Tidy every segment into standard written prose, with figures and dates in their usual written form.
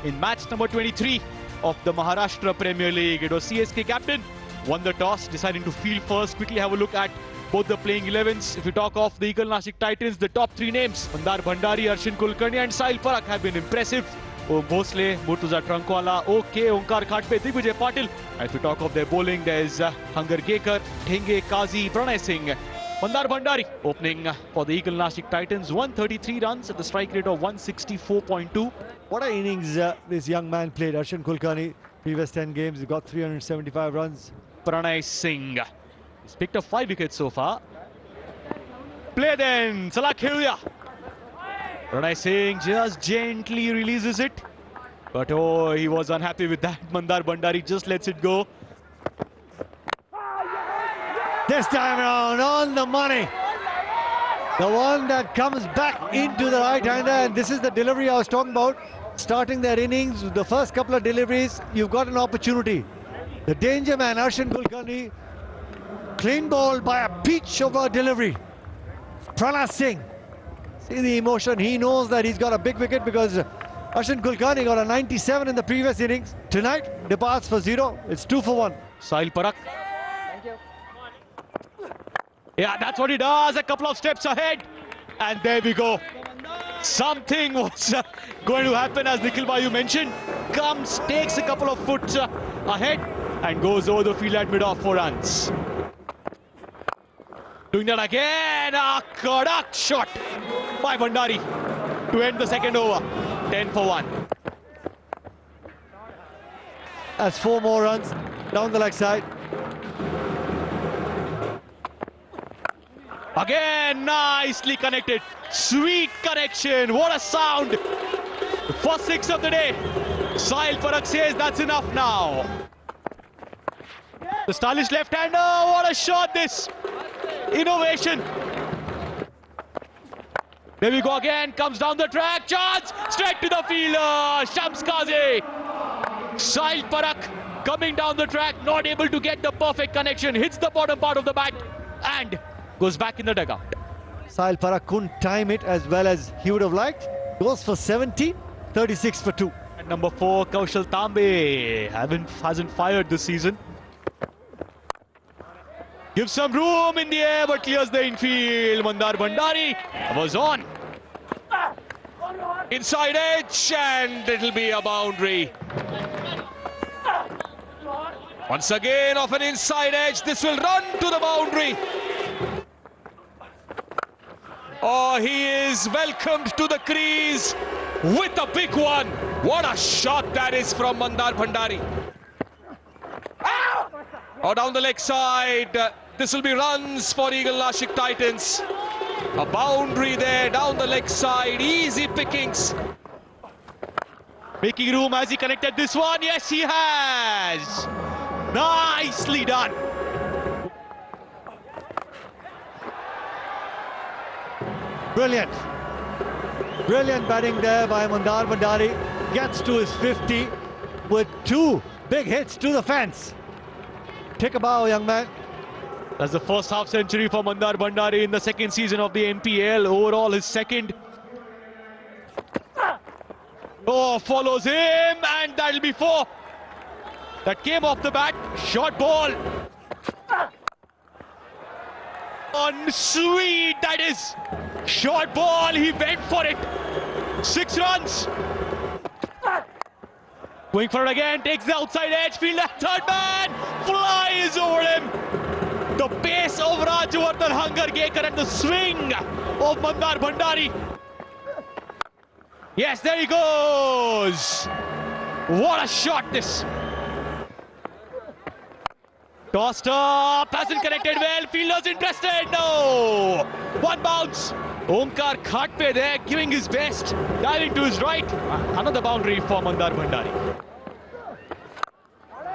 in match number 23 of the Maharashtra Premier League. It was CSK captain, won the toss, deciding to field first. Quickly have a look at both the playing 11s. If you talk of the Eagle Nashik Titans, the top three names, Mandar Bhandari, Arshin Kulkarni and Sahil Parakh have been impressive. Om Bhosle, Murtuza Trankwala, OK, Onkar Khatpe, Digvijay Patil. And if you talk of their bowling, there's Hangar Gekar, Dhenge, Kazi, Pranay Singh. Mandar Bhandari opening for the Eagle Nashik Titans, 133 runs at the strike rate of 164.2. What an innings this young man played. Arshin Kulkarni, previous 10 games, he got 375 runs. Pranay Singh, he's picked up 5 wickets so far. Play then, Salah Khiluya. Pranay Singh just gently releases it. But oh, he was unhappy with that. Mandar Bhandari just lets it go. This time around, on the money. The one that comes back into the right-hander, and this is the delivery I was talking about. Starting their innings, the first couple of deliveries, you've got an opportunity. The danger man, Arshin Kulkarni, clean ball by a peach of a delivery. Pranay Singh, see the emotion. He knows that he's got a big wicket because Arshin Kulkarni got a 97 in the previous innings. Tonight, departs for 0. It's 2 for 1. Sahil Parakh. Yeah, that's what he does. A couple of steps ahead. And there we go. Something was going to happen, as Nikhil Bayu mentioned. Comes, takes a couple of foot ahead and goes over the field at mid-off for runs. Doing that again. A Kadak shot by Bhandari to end the second over. 10 for 1. That's 4 more runs down the leg side. Again, nicely connected. Sweet connection. What a sound. The first 6 of the day. Sahil Parakh says that's enough now. The stylish left-hander. What a shot this. Innovation. There we go again. Comes down the track. Chance. Straight to the fielder. Shams Kazi. Sahil Parakh coming down the track. Not able to get the perfect connection. Hits the bottom part of the bat. And goes back in the dugout. Sahil Parakh couldn't time it as well as he would have liked. Goes for 17, 36 for 2. And number 4, Kaushal Tambe hasn't fired this season. Gives some room in the air but clears the infield. Mandar Bhandari was on. Inside edge and it'll be a boundary. Once again off an inside edge. This will run to the boundary. Oh, he is welcomed to the crease with a big one. What a shot that is from Mandar Bhandari. Oh, down the leg side. This will be runs for Eagle Nashik Titans. A boundary there down the leg side. Easy pickings. Making room as he connected this one. Yes, he has. Nicely done. Brilliant. Brilliant batting there by Mandar Bhandari. Gets to his 50 with 2 big hits to the fence. Take a bow, young man. That's the first half century for Mandar Bhandari in the second season of the NPL. Overall, his second. Oh, follows him, and that'll be 4. That came off the bat. Short ball. On sweet, that is. Short ball, he went for it. 6 runs. Going for it again, takes the outside edge, fielder, third man, flies over him. The pace of Rajwardhan Hangar Gekar and the swing of Mandar Bhandari. Yes, there he goes. What a shot this. Tossed up, hasn't connected well, fielder's interested, no. 1 bounce. Onkar Khatpe there, giving his best, diving to his right. Another boundary for Mandar Bhandari.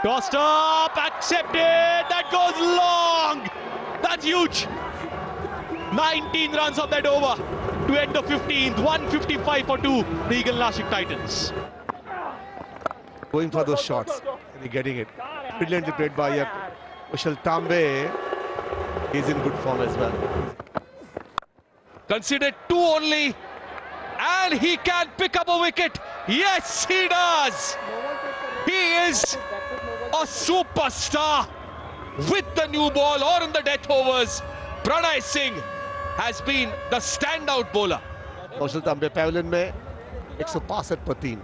Tossed up, accepted, that goes long. That's huge. 19 runs on that over to end the 15th, 155 for 2, the Eagle Nashik Titans. Going for those shots and getting it. Brilliantly played by Kaushal Tambe. He's in good form as well. Considered 2 only and he can pick up a wicket. Yes, he does. He is a superstar with the new ball or in the death overs. Pranay Singh has been the standout bowler. कौशल तांबे pavilion में 165 पर 3.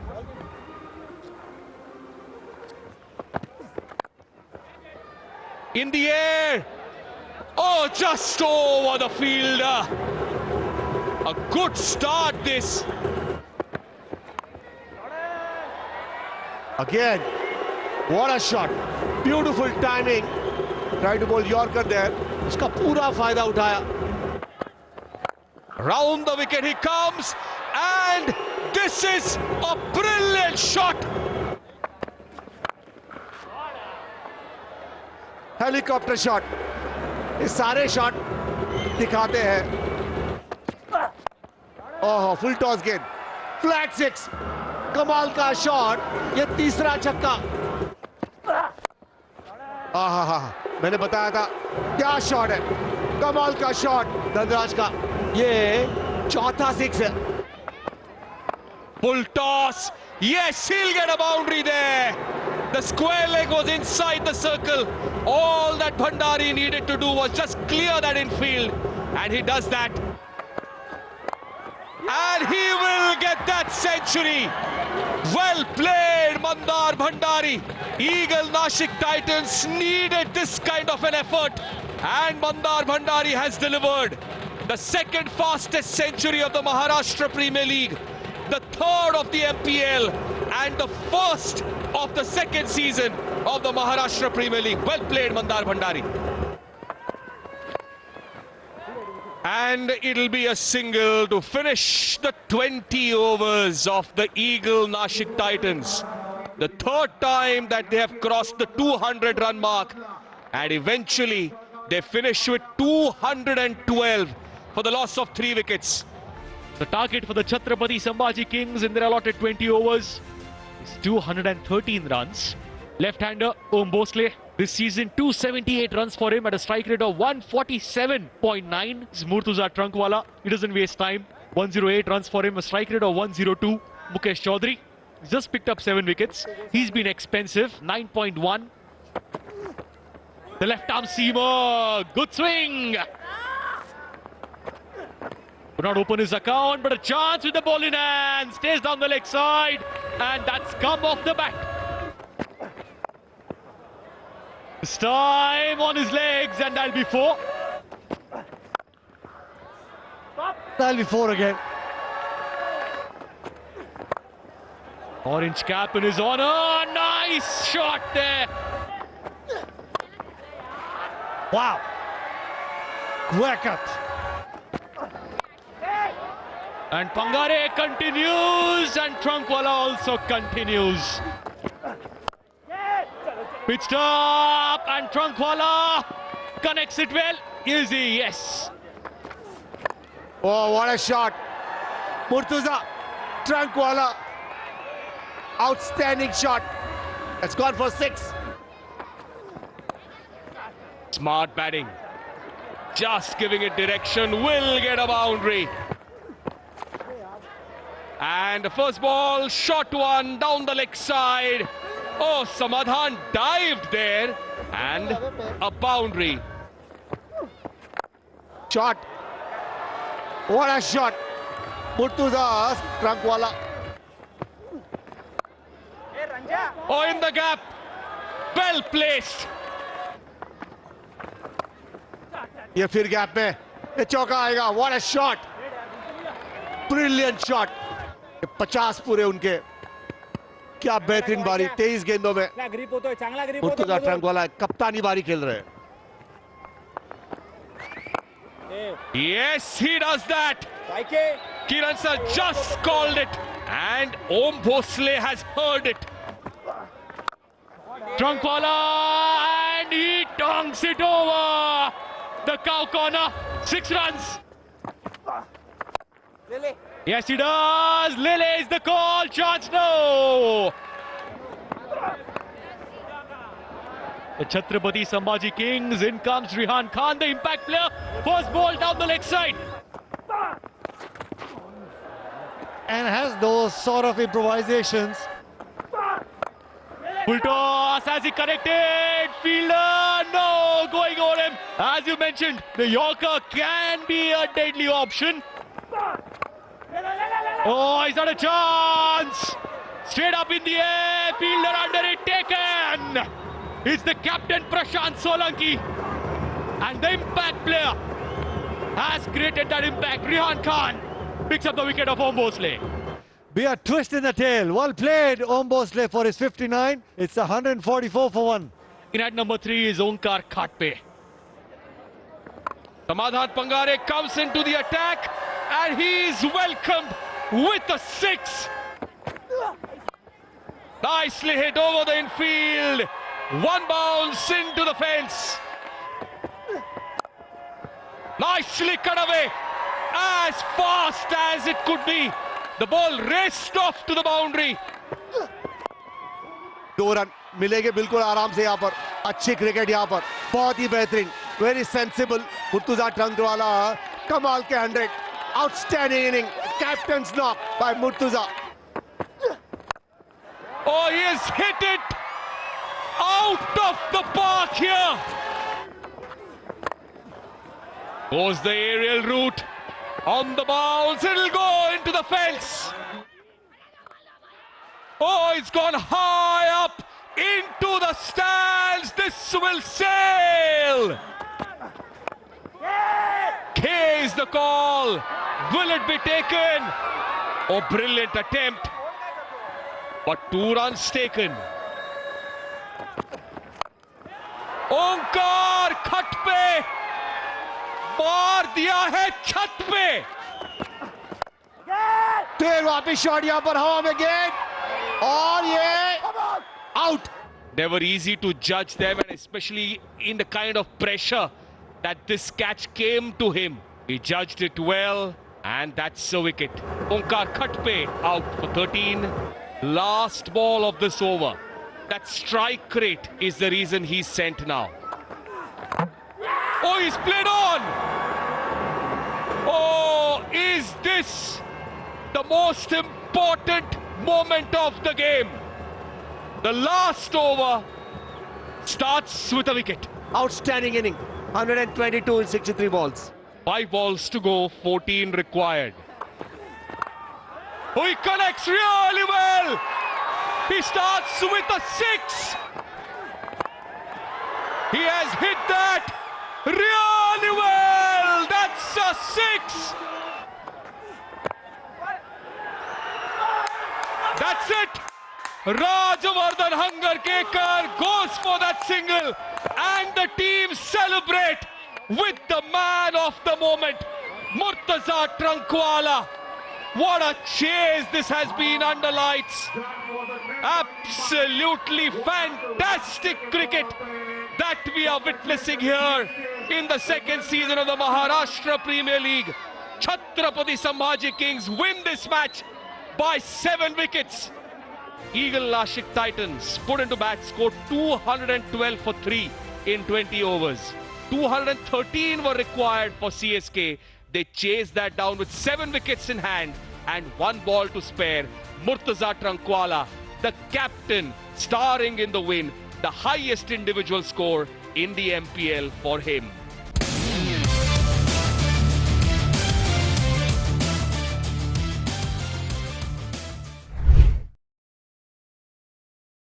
In the air. Oh, just over the fielder. A good start this. Again, what a shot. Beautiful timing. Tried to bowl Yorker there. उसका पूरा फायदा उठाया. Round the wicket he comes, and this is a brilliant shot. Helicopter shot. ये सारे shot दिखाते हैं. ओह, full toss गेंद. Flat 6. कमाल का शॉट. ये तीसरा छक्का. आहा, मैंने बताया था क्या शॉट है. कमाल का शॉट धनराज का. ये चौथा 6 है. Full toss. Yes, he'll get a boundary there. The square leg was inside the circle. All that Bhandari needed to do was just clear that infield, and he does that. And he will get that century. Well played, Mandar Bhandari. Eagle Nashik Titans needed this kind of an effort, and Mandar Bhandari has delivered. The second fastest century of the Maharashtra Premier League, the third of the MPL, and the first of the second season of the Maharashtra Premier League. Well played, Mandar Bhandari. And it'll be a single to finish the 20 overs of the Eagle Nashik Titans. The third time that they have crossed the 200 run mark, and eventually they finish with 212 for the loss of 3 wickets. The target for the Chhatrapati Sambhaji Kings in their allotted 20 overs is 213 runs. Left-hander Om Bhosle, this season 278 runs for him at a strike rate of 147.9. Murtuza Trunkwala, he doesn't waste time. 108 runs for him, a strike rate of 102. Mukesh Chaudhary, he's just picked up 7 wickets. He's been expensive, 9.1. The left-arm seamer, good swing. Could not open his account, but a chance with the ball in hand. Stays down the leg side, and that's come off the bat. This time on his legs, and that'll be 4. That'll be 4 again. Orange cap in his honor. Nice shot there. Wow. Great cut. And Pangare continues, and Trunkwala also continues. Pitched up, and Trunkwala connects it well. Easy, yes. Oh, what a shot. Murtuza Trunkwala. Outstanding shot. It's gone for 6. Smart batting. Just giving it direction. Will get a boundary. And the first ball, short one down the leg side. Oh, Samadhan dived there, and a boundary. Shot. What a shot. Murtuza Trunkwala. Oh, in the gap. Well placed. ये फिर gap में ये चौका आएगा. What a shot. Brilliant shot. 50 पूरे उनके. क्या बेहतरीन बारी. 23 गेंदों में मुर्तुजा ट्रंकवाला कप्तानी बारी खेल रहे हैं. Yes, he does that. Kiran sir just called it, and Om Bhosle has heard it. Trunkwala, and he tongs it over the cow corner. 6 runs. Yes, he does. Lele is the call. Chance no. The Chhatrapati Sambhaji Kings. In comes Rihan Khan, the impact player. First ball down the leg side. and has those sort of improvisations. Full toss as he connected. Fielder, no, going over him. As you mentioned, the Yorker can be a deadly option. Oh, he's got a chance. Straight up in the air. Fielder under it, taken. It's the captain Prashant Solanki. And the impact player has created that impact. Rehan Khan picks up the wicket of Om Bhosle. Be a twist in the tail. Well played, Om Bhosle for his 59. It's 144 for 1. In at number 3 is Onkar Khatpe. Samadhan Pangare comes into the attack and he is welcomed with a 6. Nicely hit over the infield. One bounce into the fence. Nicely cut away. As fast as it could be. The ball raced off to the boundary. 2 run मिलेंगे बिल्कुल आराम से यहाँ पर. अच्छी cricket यहाँ पर, बहुत ही बेहतरीन, वेरी सेंसिबल. मुर्तुजा ट्रंकवाला कमाल के 100. Outstanding inning, captain's knock by Mortaza. Oh, he has hit it out of the park here. Goes the aerial route. On the bounce, it'll go into the fence. Oh, it's gone high up into the stands. This will sail. K is the call. Will it be taken? Oh, brilliant attempt. But 2 runs taken. ओंकार खट पे मार दिया है छत पे. फिर वापिस shot यहाँ पर हवा में, गेंद और ये out. Never easy to judge them, and especially in the kind of pressure that this catch came to him. He judged it well, and that's a wicket. Onkar Khatpe out for 13. Last ball of this over. That strike rate is the reason he's sent now. Oh, he's played on! Oh, is this the most important moment of the game? The last over starts with a wicket. Outstanding inning. 122 in 63 balls. 5 balls to go, 14 required. Oh, he connects really well. He starts with a 6. He has hit that really well. That's a 6. That's it. Rajavardhan Hangarkekar goes for that single, and the team celebrate with the man of the moment, Murtaza Trankwala. What a chase this has been under lights. Absolutely fantastic cricket that we are witnessing here in the second season of the Maharashtra Premier League. Chhatrapati Sambhaji Kings win this match by 7 wickets. Eagle Nashik Titans put into bat, scored 212 for 3 in 20 overs. 213 were required for CSK. They chased that down with 7 wickets in hand and 1 ball to spare. Murtaza Trankwala, the captain, starring in the win, the highest individual score in the MPL for him.